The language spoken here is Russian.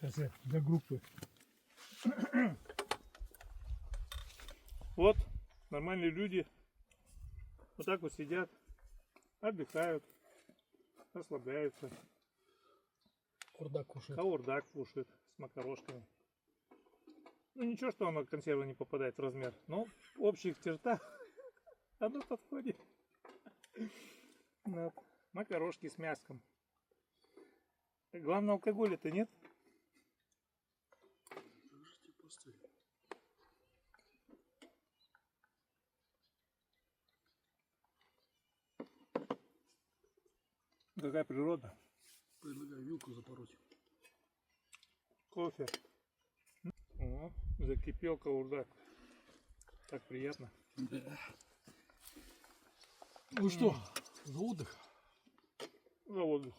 Для группы. Вот нормальные люди вот так вот сидят, отдыхают, расслабляются. Курдак кушает. Каурдак кушает с макарошками. Ну ничего, что оно консерва не попадает в размер, но в общих чертах оно подходит. Вот. Макарошки с мяском. Главное, алкоголя-то нет. Какая природа. Предлагаю вилку запороть. Кофе. О, закипел каурдак. Так приятно. Да. Ну что, за отдых? За отдых.